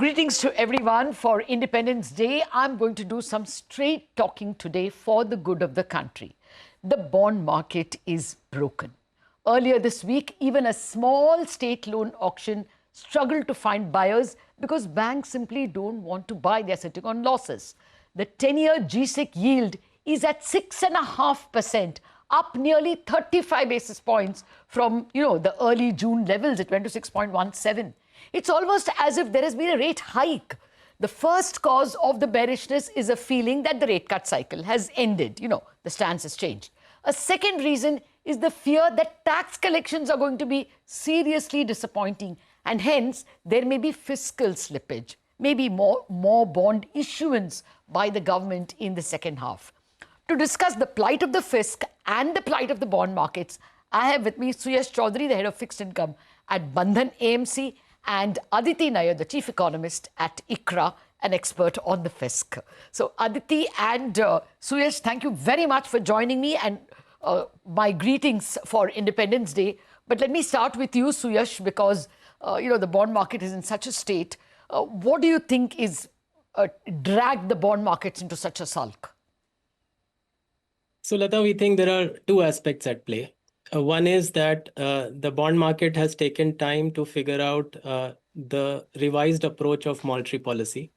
Greetings to everyone. For Independence Day, I'm going to do some straight talking today for the good of the country. The bond market is broken. Earlier this week, even a small state loan auction struggled to find buyers because banks simply don't want to buy. They're sitting on losses. The 10-year G-SIC yield is at 6.5%, up nearly 35 basis points from, the early June levels. It went to 6.17. It's almost as if there has been a rate hike. The first cause of the bearishness is a feeling that the rate cut cycle has ended. The stance has changed. A second reason is the fear that tax collections are going to be seriously disappointing, and hence there may be fiscal slippage, maybe more bond issuance by the government in the second half. To discuss the plight of the fisc and the plight of the bond markets, I have with me Suyash Choudhary, the head of fixed income at Bandhan AMC, and Aditi Nayar, the chief economist at ICRA, an expert on the fisc. So Aditi and Suyash, thank you very much for joining me, and my greetings for Independence Day. But let me start with you, Suyash, because the bond market is in such a state. What do you think is dragged the bond markets into such a sulk? So Latha, we think there are two aspects at play. One is that the bond market has taken time to figure out the revised approach of monetary policy.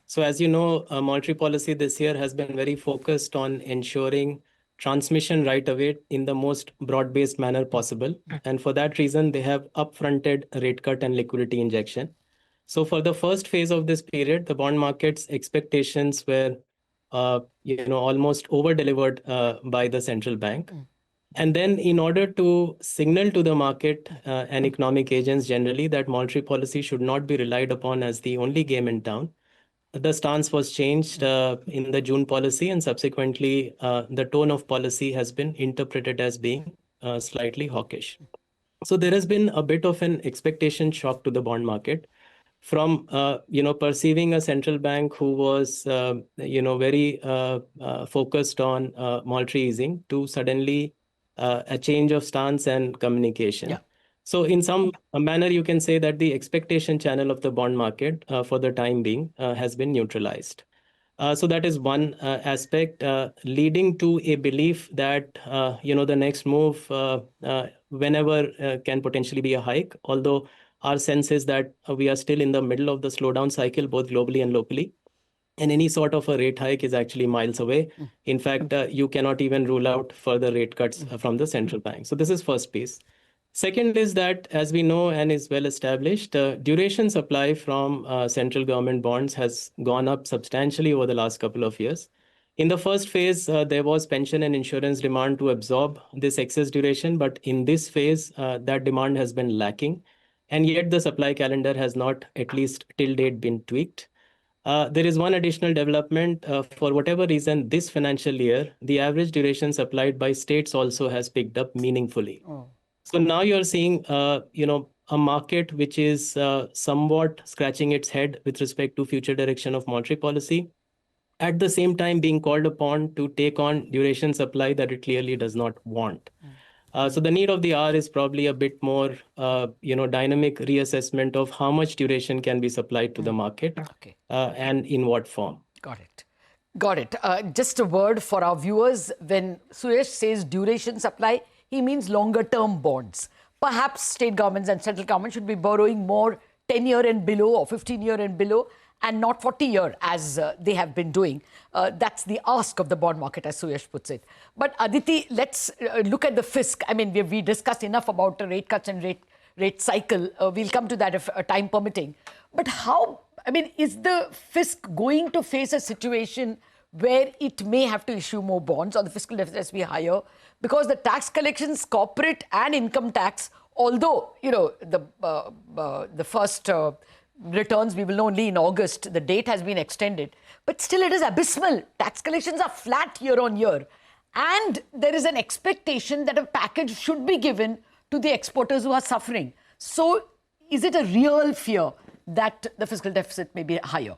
So as you know, monetary policy this year has been very focused on ensuring transmission right away in the most broad-based manner possible. And for that reason, they have upfronted rate cut and liquidity injection. So for the first phase of this period, the bond market's expectations were almost over-delivered by the central bank. And then in order to signal to the market and economic agents generally that monetary policy should not be relied upon as the only game in town, the stance was changed in the June policy, and subsequently the tone of policy has been interpreted as being slightly hawkish. So there has been a bit of an expectation shock to the bond market from perceiving a central bank who was very focused on monetary easing to suddenly a change of stance and communication. Yeah. So in some manner, you can say that the expectation channel of the bond market for the time being has been neutralized. So that is one aspect leading to a belief that, the next move, whenever can potentially be a hike, although our sense is that we are still in the middle of the slowdown cycle, both globally and locally. And any sort of a rate hike is actually miles away. In fact, you cannot even rule out further rate cuts from the central bank. So this is first piece. Second is that, as we know and is well established, duration supply from central government bonds has gone up substantially over the last couple of years. In the first phase, there was pension and insurance demand to absorb this excess duration. But in this phase, that demand has been lacking. And yet the supply calendar has not, at least till date, been tweaked. There is one additional development. For whatever reason, this financial year, the average duration supplied by states also has picked up meaningfully. So now you're seeing, a market which is somewhat scratching its head with respect to future direction of monetary policy, at the same time being called upon to take on duration supply that it clearly does not want. So the need of the hour is probably a bit more, dynamic reassessment of how much duration can be supplied to the market and in what form. Got it. Just a word for our viewers. When Suyash says duration supply, he means longer term bonds. Perhaps state governments and central government should be borrowing more 10-year and below or 15-year and below, and not 40-year as they have been doing. That's the ask of the bond market, as Suyash puts it. But Aditi, let's look at the fisc. I mean, we discussed enough about the rate cuts and rate cycle. We'll come to that if time permitting. But is the fisc going to face a situation where it may have to issue more bonds, or the fiscal deficit has to be higher? Because the tax collections, corporate and income tax, although, the first returns we will know only in August, the date has been extended, but still it is abysmal. Tax collections are flat year on year. And there is an expectation that a package should be given to the exporters who are suffering. So is it a real fear that the fiscal deficit may be higher?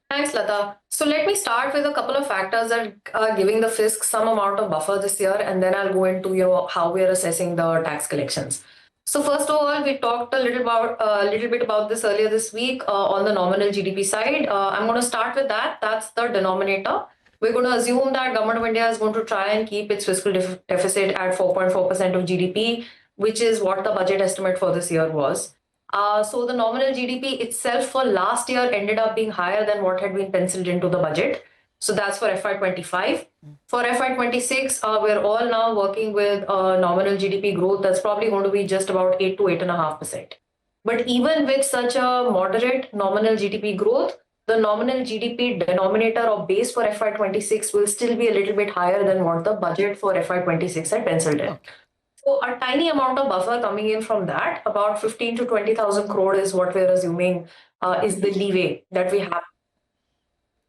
Thanks, Latha. So let me start with a couple of factors that are giving the fisc some amount of buffer this year, and then I'll go into how we are assessing the tax collections. So first of all, we talked a little bit about this earlier this week on the nominal GDP side. I'm going to start with that. That's the denominator. We're going to assume that Government of India is going to try and keep its fiscal deficit at 4.4% of GDP, which is what the budget estimate for this year was. So the nominal GDP itself for last year ended up being higher than what had been penciled into the budget. So that's for FY25. For FY26, we're all now working with nominal GDP growth that's probably going to be just about 8 to 8.5%. But even with such a moderate nominal GDP growth, the nominal GDP denominator or base for FY26 will still be a little bit higher than what the budget for FY26 had penciled in. So a tiny amount of buffer coming in from that, about 15 to 20,000 crore is what we're assuming is the leeway that we have.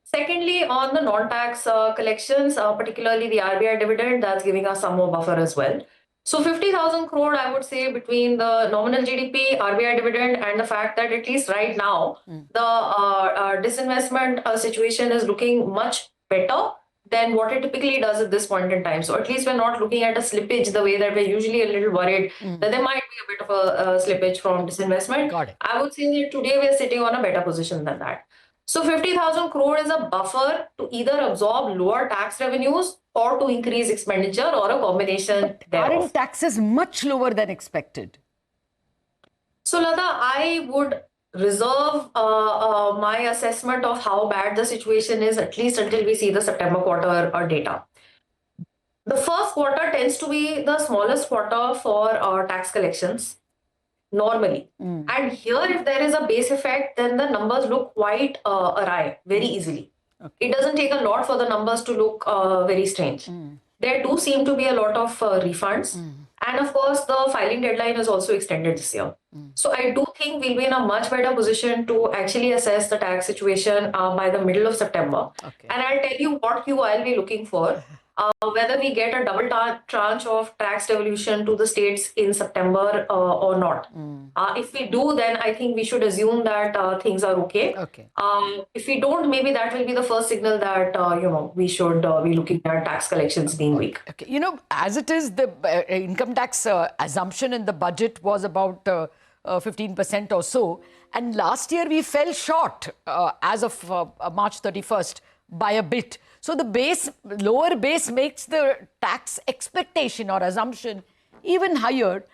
Secondly, on the non-tax collections, particularly the RBI dividend, that's giving us some more buffer as well. So 50,000 crore, I would say, between the nominal GDP, RBI dividend, and the fact that at least right now, the disinvestment situation is looking much better than what it typically does at this point in time. So at least we're not looking at a slippage the way that we're usually a little worried that there might be a bit of a slippage from disinvestment. Got it. I would say that today we're sitting on a better position than that. So 50,000 crore is a buffer to either absorb lower tax revenues or to increase expenditure or a combination thereof. Aren't taxes much lower than expected? So Latha, I would reserve my assessment of how bad the situation is at least until we see the September quarter data. The first quarter tends to be the smallest quarter for tax collections. Normally. And here, if there is a base effect, then the numbers look quite awry very easily. It doesn't take a lot for the numbers to look very strange. There do seem to be a lot of refunds. And of course, the filing deadline is also extended this year. So I do think we'll be in a much better position to actually assess the tax situation by the middle of September. And I'll tell you what Q I'll be looking for. Whether we get a double tranche of tax devolution to the states in September or not. If we do, then I think we should assume that things are okay. If we don't, maybe that will be the first signal that we should be looking at tax collections being weak. You know, as it is, the income tax assumption in the budget was about 15% or so. And last year we fell short as of March 31st by a bit. So the lower base makes the tax expectation or assumption even higher,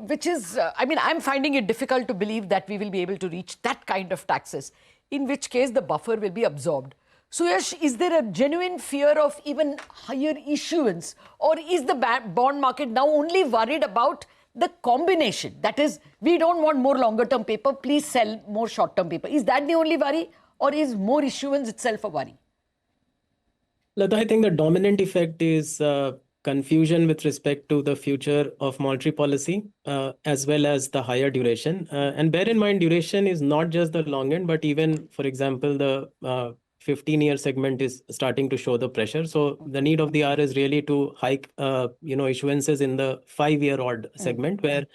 which is, I'm finding it difficult to believe that we will be able to reach that kind of taxes, in which case the buffer will be absorbed. Suyash, is there a genuine fear of even higher issuance, or is the bond market now only worried about the combination? That is, we don't want more longer term paper, please sell more short term paper. Is that the only worry, or is more issuance itself a worry? Latha, I think the dominant effect is confusion with respect to the future of monetary policy, as well as the higher duration. And bear in mind, duration is not just the long end, but even, for example, the 15-year segment is starting to show the pressure. So the need of the hour is really to hike, issuances in the 5-year odd segment, where,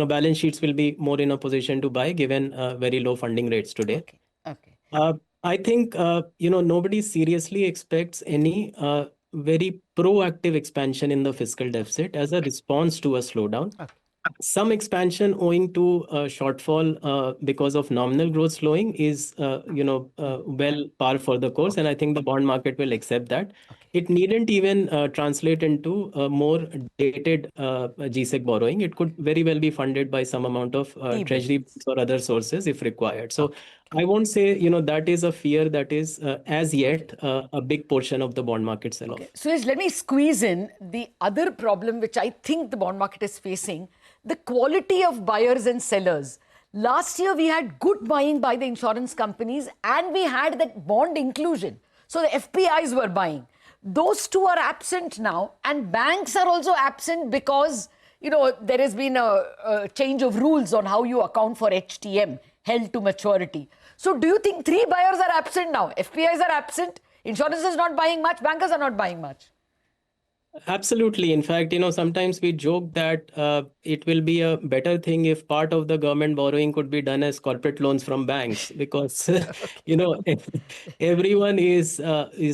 balance sheets will be more in a position to buy given very low funding rates today. I think, nobody seriously expects any very proactive expansion in the fiscal deficit as a response to a slowdown. Some expansion owing to a shortfall because of nominal growth slowing is, well par for the course. And I think the bond market will accept that. It needn't even translate into more dated GSEC borrowing. It could very well be funded by some amount of treasury or other sources if required. So I won't say, that is a fear that is as yet a big portion of the bond market sell-off. So let me squeeze in the other problem which I think the bond market is facing, the quality of buyers and sellers. Last year, we had good buying by the insurance companies and we had that bond inclusion. So the FPIs were buying. Those two are absent now, and banks are also absent because, there has been a change of rules on how you account for HTM, held to maturity. So do you think three buyers are absent now? FPIs are absent, insurance is not buying much, bankers are not buying much. Absolutely. In fact, sometimes we joke that it will be a better thing if part of the government borrowing could be done as corporate loans from banks, because, everyone is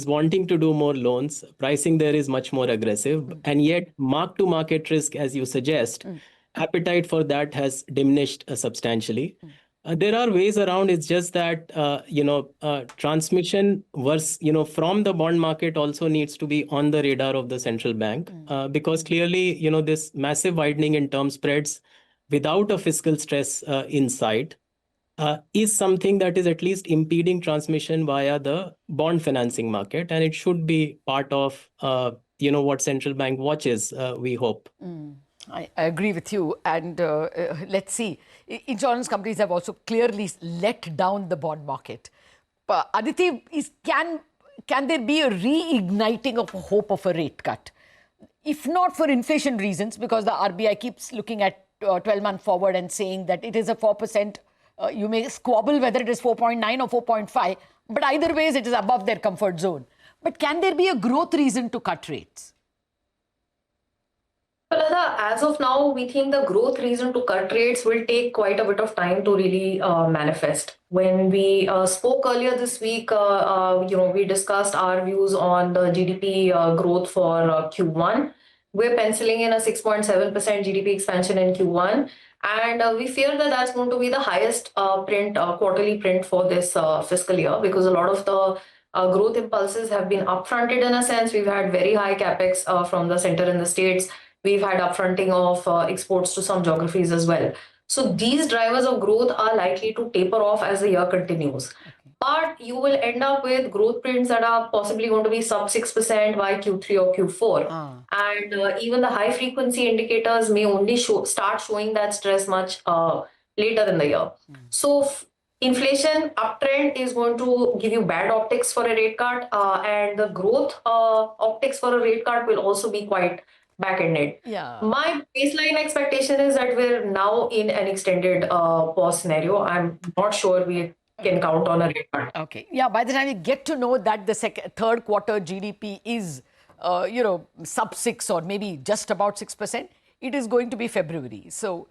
wanting to do more loans. Pricing there is much more aggressive, and yet mark-to-market risk, as you suggest, appetite for that has diminished substantially. There are ways around. It's just that transmission was from the bond market also needs to be on the radar of the central bank, because clearly this massive widening in term spreads without a fiscal stress in sight is something that is at least impeding transmission via the bond financing market, and it should be part of what central bank watches, we hope. I agree with you. And let's see. Insurance companies have also clearly let down the bond market. Aditi, can there be a reigniting of hope of a rate cut? If not for inflation reasons, because the RBI keeps looking at 12 months forward and saying that it is a 4%, you may squabble whether it is 4.9 or 4.5, but either ways it is above their comfort zone. But can there be a growth reason to cut rates? Well, Latha, as of now, we think the growth reason to cut rates will take quite a bit of time to really manifest. When we spoke earlier this week, we discussed our views on the GDP growth for Q1. We're penciling in a 6.7% GDP expansion in Q1. And we fear that that's going to be the highest quarterly print for this fiscal year, because a lot of the growth impulses have been upfronted in a sense. We've had very high capex from the center in the states. We've had upfronting of exports to some geographies as well. So these drivers of growth are likely to taper off as the year continues. But you will end up with growth prints that are possibly going to be sub 6% by Q3 or Q4. And even the high frequency indicators may only start showing that stress much later in the year. So inflation uptrend is going to give you bad optics for a rate cut, and the growth optics for a rate cut will also be quite back-ended. My baseline expectation is that we're now in an extended pause scenario. I'm not sure we can count on a rate cut. Okay. Yeah, by the time you get to know that the third quarter GDP is, sub 6 or maybe just about 6%, it is going to be February. So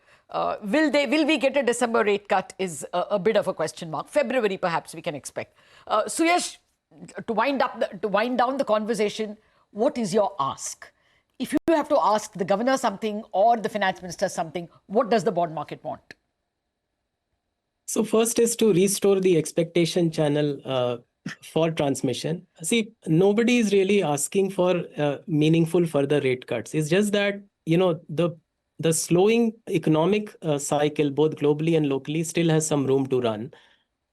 will we get a December rate cut is a bit of a question mark. February, perhaps we can expect. Suyash, to wind down the conversation, what is your ask? If you have to ask the governor something or the finance minister something, what does the bond market want? So first is to restore the expectation channel for transmission. See, nobody is really asking for meaningful further rate cuts. It's just that, the slowing economic cycle, both globally and locally, still has some room to run.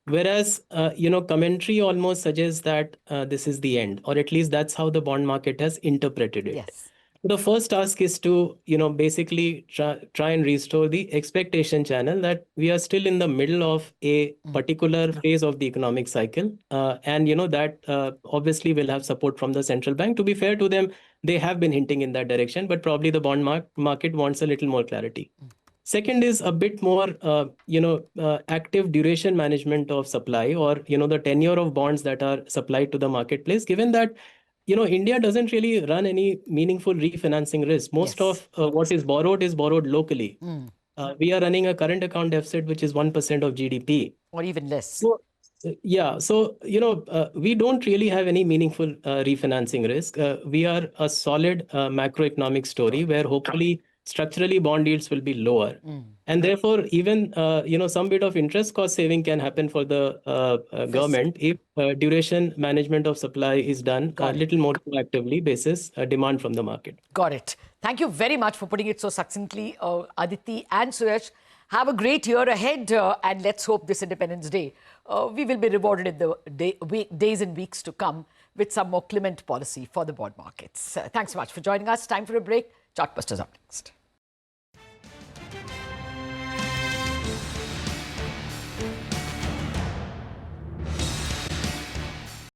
Whereas, commentary almost suggests that this is the end, or at least that's how the bond market has interpreted it. Yes. The first task is to, basically try and restore the expectation channel that we are still in the middle of a particular phase of the economic cycle. And, that obviously will have support from the central bank. To be fair to them, they have been hinting in that direction, but probably the bond market wants a little more clarity. Second is a bit more, active duration management of supply, or, the tenure of bonds that are supplied to the marketplace, given that India doesn't really run any meaningful refinancing risk. Most of what is borrowed locally. We are running a current account deficit, which is 1% of GDP. Or even less. So, we don't really have any meaningful refinancing risk. We are a solid macroeconomic story where hopefully structurally bond yields will be lower. And therefore, even, some bit of interest cost saving can happen for the government if duration management of supply is done a little more proactively basis demand from the market. Got it. Thank you very much for putting it so succinctly, Aditi and Suyash. Have a great year ahead, and let's hope this Independence Day, we will be rewarded in the days and weeks to come with some more clement policy for the bond markets. Thanks so much for joining us. Time for a break. Chartbusters up next.